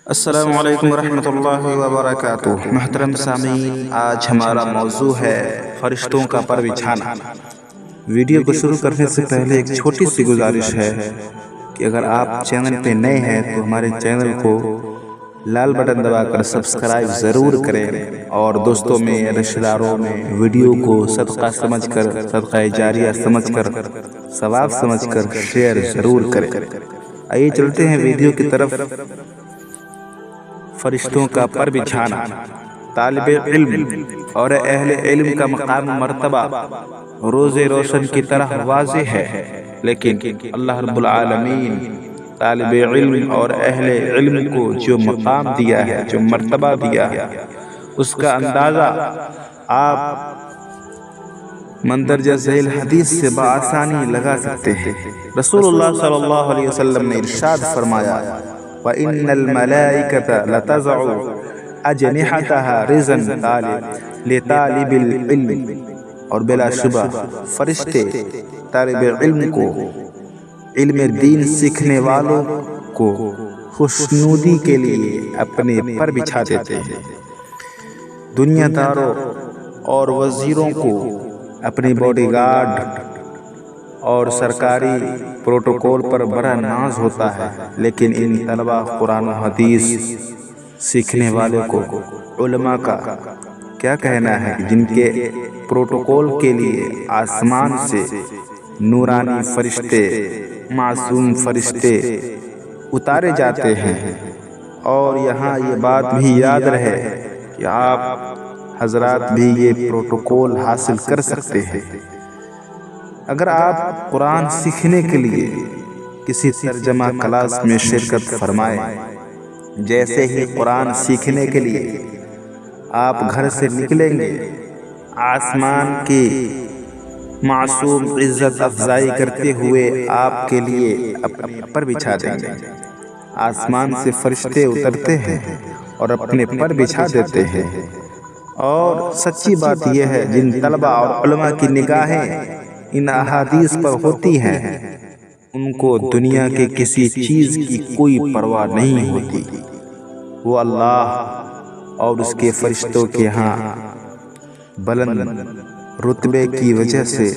السلام علیکم ورحمۃ اللہ وبرکاتہ۔ محترم سامعین، آج ہمارا موضوع ہے فرشتوں کا پر بچھانا۔ ویڈیو کو شروع کرنے سے پہلے ایک چھوٹی سی گزارش ہے کہ اگر آپ چینل پہ نئے ہیں تو ہمارے چینل کو لال بٹن دبا کر سبسکرائب ضرور کریں اور دوستوں میں، رشتہ داروں میں ویڈیو کو صدقہ سمجھ کر، صدقہ جاریہ سمجھ کر، ثواب سمجھ کر شیئر ضرور کریں۔ آئیے چلتے ہیں ویڈیو کی طرف۔ فرشتوں کا پر بچھانا۔ طالب علم اور اہل علم کا مقام مرتبہ روز روشن کی طرح واضح ہے، لیکن اللہ رب العالمین طالب علم اور اہل علم کو جو مقام دیا ہے، جو مرتبہ دیا ہے، اس کا اندازہ آپ مندرجہ ذیل حدیث سے بآسانی لگا سکتے ہیں۔ رسول اللہ صلی اللہ علیہ وسلم نے ارشاد فرمایا، وَإِنَّ الْمَلَائِكَةَ لَتَضَعُ أَجْنِحَتَهَا رِزْقًا لِطَالِبِ الْعِلْمِ، اور بلا شبہ فرشتے طالب علم کو، علم دین سیکھنے والوں کو خوشنودی کے لیے اپنے پر بچھا دیتے ہیں۔ دنیا داروں اور وزیروں کو اپنی باڈی گارڈ اور سرکاری پروٹوکول پر بڑا ناز ہوتا ہے، لیکن ان طلبہ قرآن و حدیث سیکھنے والے کو علماء کا کیا کہنا ہے، جن کے پروٹوکول کے لیے آسمان سے نورانی فرشتے، معصوم فرشتے اتارے جاتے ہیں۔ اور یہاں یہ بات بھی یاد رہے کہ آپ حضرات بھی یہ پروٹوکول حاصل کر سکتے ہیں۔ اگر آپ قرآن سیکھنے کے لیے کسی ترجمہ کلاس میں شرکت فرمائیں، جیسے ہی قرآن سیکھنے کے لیے آپ گھر سے نکلیں گے، آسمان کی معصوم عزت افزائی کرتے ہوئے آپ کے لیے اپنے پر بچھا دیں گے۔ آسمان سے فرشتے اترتے ہیں اور اپنے پر بچھا دیتے ہیں۔ اور سچی بات یہ ہے، جن طلبہ اور علماء کی نگاہیں ان احادیث پر ہوتی ہیں، ان کو دنیا کے کسی چیز کی کوئی پرواہ نہیں ہوتی۔ وہ اللہ اور اس کے فرشتوں کے ہاں بلند رتبے کی وجہ سے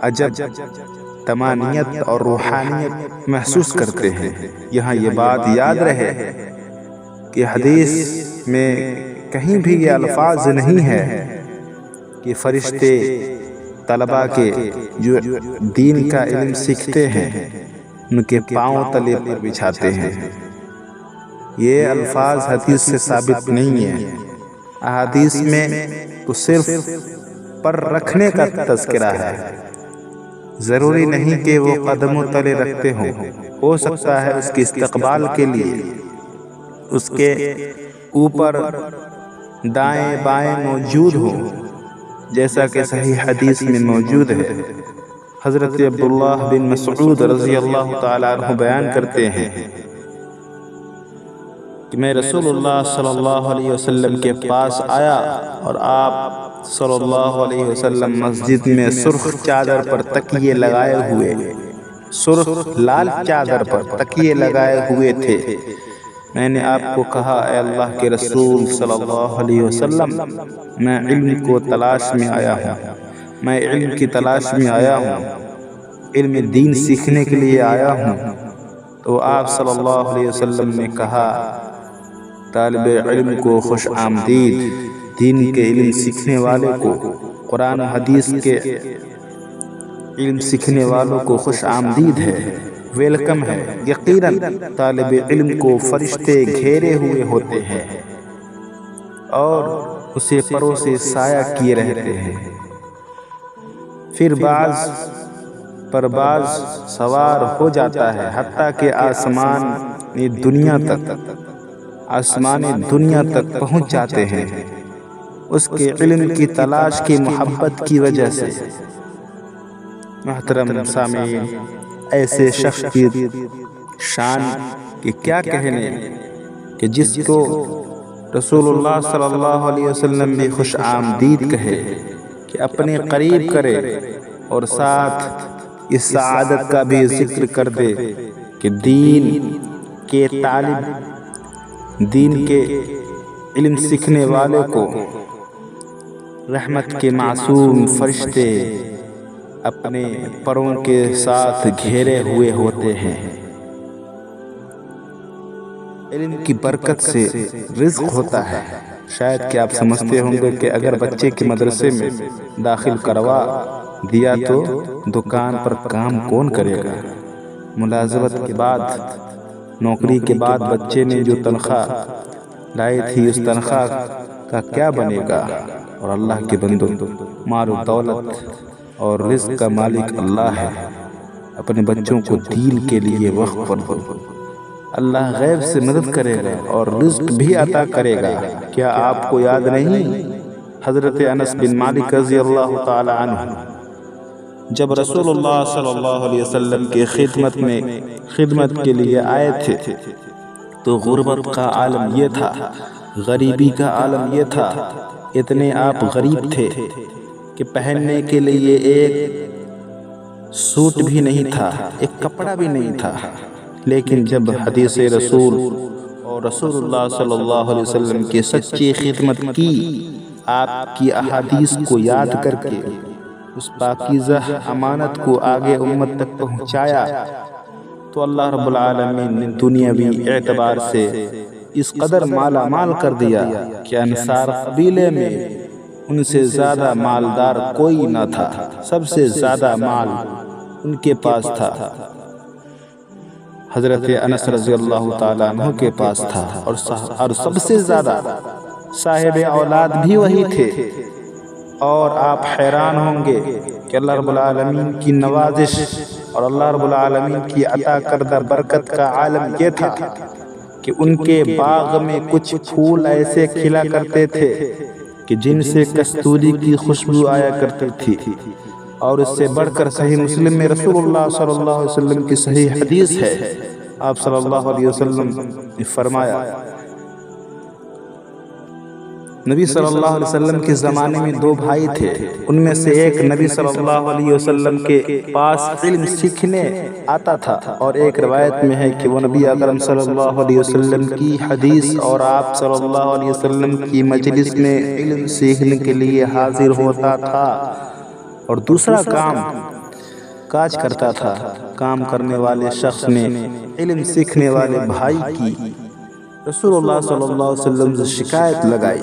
عجب طمانینت اور روحانیت محسوس کرتے ہیں۔ یہاں یہ بات یاد رہے کہ حدیث میں کہیں بھی یہ الفاظ نہیں ہے کہ فرشتے طلباء کے جو دین کا علم سیکھتے ہیں ان کے پاؤں تلے پر بچھاتے ہیں۔ یہ الفاظ حدیث سے ثابت نہیں ہے۔ احادیث میں تو صرف پر رکھنے کا تذکرہ ہے، ضروری نہیں کہ وہ قدموں تلے رکھتے ہوں۔ ہو سکتا ہے اس کے استقبال کے لیے اس کے اوپر دائیں بائیں موجود ہوں، جیسا کہ صحیح حدیث میں موجود ہے۔ حضرت عبداللہ بن مسعود رضی اللہ تعالیٰ عنہ بیان کرتے ہیں کہ میں رسول اللہ صلی اللہ علیہ وسلم کے پاس آیا اور آپ صلی اللہ علیہ وسلم مسجد میں سرخ چادر پر تکیے لگائے ہوئے، سرخ لال چادر پر تکیے لگائے ہوئے تھے۔ میں نے آپ کو کہا، اے اللہ کے رسول صلی اللہ علیہ وسلم، میں علم کو تلاش میں آیا ہوں، میں علم کی تلاش میں آیا ہوں، علم دین سیکھنے کے لیے آیا ہوں۔ تو آپ صلی اللہ علیہ وسلم نے کہا، طالب علم کو خوش آمدید، دین کے علم سیکھنے والے کو، قرآن و حدیث کے علم سیکھنے والوں کو خوش آمدید ہے، ویلکم ہے۔ یقیناً طالب علم کو فرشتے گھیرے ہوئے ہوتے ہیں اور اسے پروں سے سایہ کیے رہتے ہیں، پھر بعض پر بعض سوار ہو جاتا ہے، حتیٰ کہ آسمان دنیا تک پہنچ جاتے ہیں۔ اس کے علم کی تلاش کی محبت کی وجہ سے۔ محترم سامعین، ایسے شخص کی شان کے کیا کہنے کہ جس کو رسول اللہ صلی اللہ علیہ وسلم بھی خوش آمدید کہے، کہ اپنے قریب کرے، اور ساتھ اس سعادت کا بھی ذکر کر دے کہ دین کے طالب دین کے علم سیکھنے والے کو رحمت کے معصوم فرشتے اپنے پروں کے ساتھ گھیرے ہوئے ہوتے ہیں۔ علم کی برکت سے رزق ہوتا ہے۔ شاید کہ آپ سمجھتے ہوں گے کہ اگر بچے کے مدرسے میں داخل کروا دیا تو دکان پر کام کون کرے گا؟ ملازمت کے بعد، نوکری کے بعد بچے نے جو تنخواہ لائی تھی اس تنخواہ کا کیا بنے گا؟ اور اللہ کے بندوں، مال و دولت اور رزق کا مالک اللہ ہے۔ اپنے بچوں کو دین کے لیے وقف کر دو، اللہ غیب سے مدد کرے گا اور رزق بھی عطا کرے گا۔ کیا آپ کو یاد نہیں حضرت انس بن مالک رضی اللہ تعالی عنہ جب رسول اللہ صلی اللہ علیہ وسلم کی خدمت کے لیے آئے تھے تو غربت کا عالم یہ تھا، غریبی کا عالم یہ تھا، اتنے آپ غریب تھے کہ پہننے کے لیے ایک سوٹ بھی نہیں تھا، ایک کپڑا بھی نہیں تھا۔ لیکن جب حدیث رسول اور رسول اللہ صلی اللہ علیہ وسلم کی سچی خدمت کی، آپ کی احادیث کو یاد کر کے اس پاکیزہ امانت کو آگے امت تک پہنچایا، تو اللہ رب العالمین نے دنیاوی اعتبار سے اس قدر مالا مال کر دیا کہ انصار قبیلے میں ان سے زیادہ مالدار کوئی نہ تھا۔ سب سے زیادہ مال ان کے پاس تھا، حضرت انس رضی اللہ تعالیٰ عنہ کے پاس تھا، اور سب سے زیادہ صاحب اولاد بھی وہی تھے۔ اور آپ حیران ہوں گے کہ اللہ رب العالمین کی نوازش اور اللہ رب العالمین کی عطا کردہ برکت کا عالم یہ تھا کہ ان کے باغ میں کچھ پھول ایسے کھلا کرتے تھے کہ جن سے کستوری کی خوشبو آیا کرتی تھی۔ اور اس سے بڑھ کر صحیح مسلم میں رسول اللہ صلی اللہ علیہ وسلم کی صحیح حدیث ہے، آپ صلی اللہ علیہ وسلم نے فرمایا، نبی صلی اللہ علیہ وسلم کے زمانے میں دو بھائی تھے، ان میں سے ایک نبی صلی اللہ علیہ وسلم کے پاس علم سیکھنے آتا تھا، اور ایک روایت میں ہے کہ وہ نبی اکرم صلی اللہ علیہ وسلم کی حدیث اور آپ صلی اللہ علیہ وسلم کی مجلس میں علم سیکھنے کے لیے حاضر ہوتا تھا، اور دوسرا کاج کرتا تھا۔ کام کرنے والے شخص نے علم سیکھنے والے بھائی کی رسول اللہ صلی اللہ علیہ وسلم سے شکایت لگائی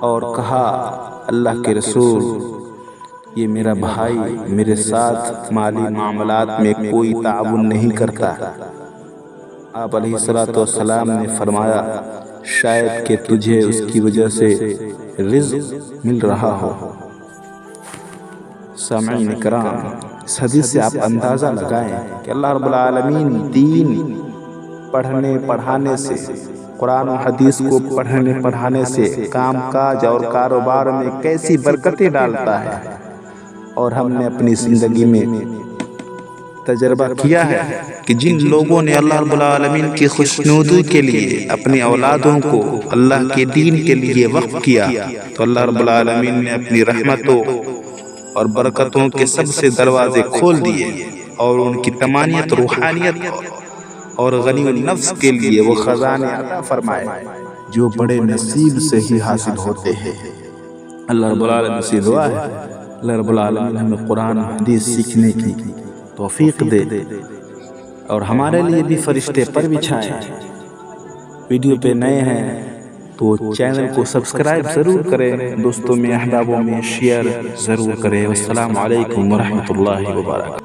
اور کہا، اللہ کے رسول، یہ میرا بھائی میرے ساتھ مالی معاملات میں کوئی تعاون نہیں کرتا۔ آپ علیہ الصلوۃ والسلام نے فرمایا، شاید کہ تجھے اس کی وجہ سے رزق مل رہا ہو۔ سامعین کرام، اس حدیث سے آپ اندازہ لگائیں کہ اللہ رب العالمین دین پڑھنے پڑھانے سے، قرآن و حدیث کو پڑھنے پڑھانے سے کام کاج اور کاروبار میں کیسی برکتیں ڈالتا ہے۔ اور ہم نے اپنی زندگی میں تجربہ کیا ہے کہ جن لوگوں نے اللہ رب العالمین کی خوشنودی کے لیے اپنی اولادوں کو اللہ کے دین کے لیے وقف کیا، تو اللہ رب العالمین نے اپنی رحمتوں اور برکتوں کے سب سے دروازے کھول دیے، اور ان کی تمانیت، روحانیت اور غنی النفس کے لیے وہ خزانے عطا فرمائے جو بڑے نصیب سے ہی حاصل ہوتے ہیں۔ اللہ رب العالمین سے دعا ہے، اللہ رب العالمین ہمیں قرآن حدیث سیکھنے کی توفیق دے، اور ہمارے لیے بھی فرشتے پر بچھائیں۔ ویڈیو پہ نئے ہیں تو چینل کو سبسکرائب ضرور کریں، دوستوں میں، احبابوں میں شیئر ضرور کریں۔ والسلام علیکم ورحمۃ اللہ وبرکاتہ۔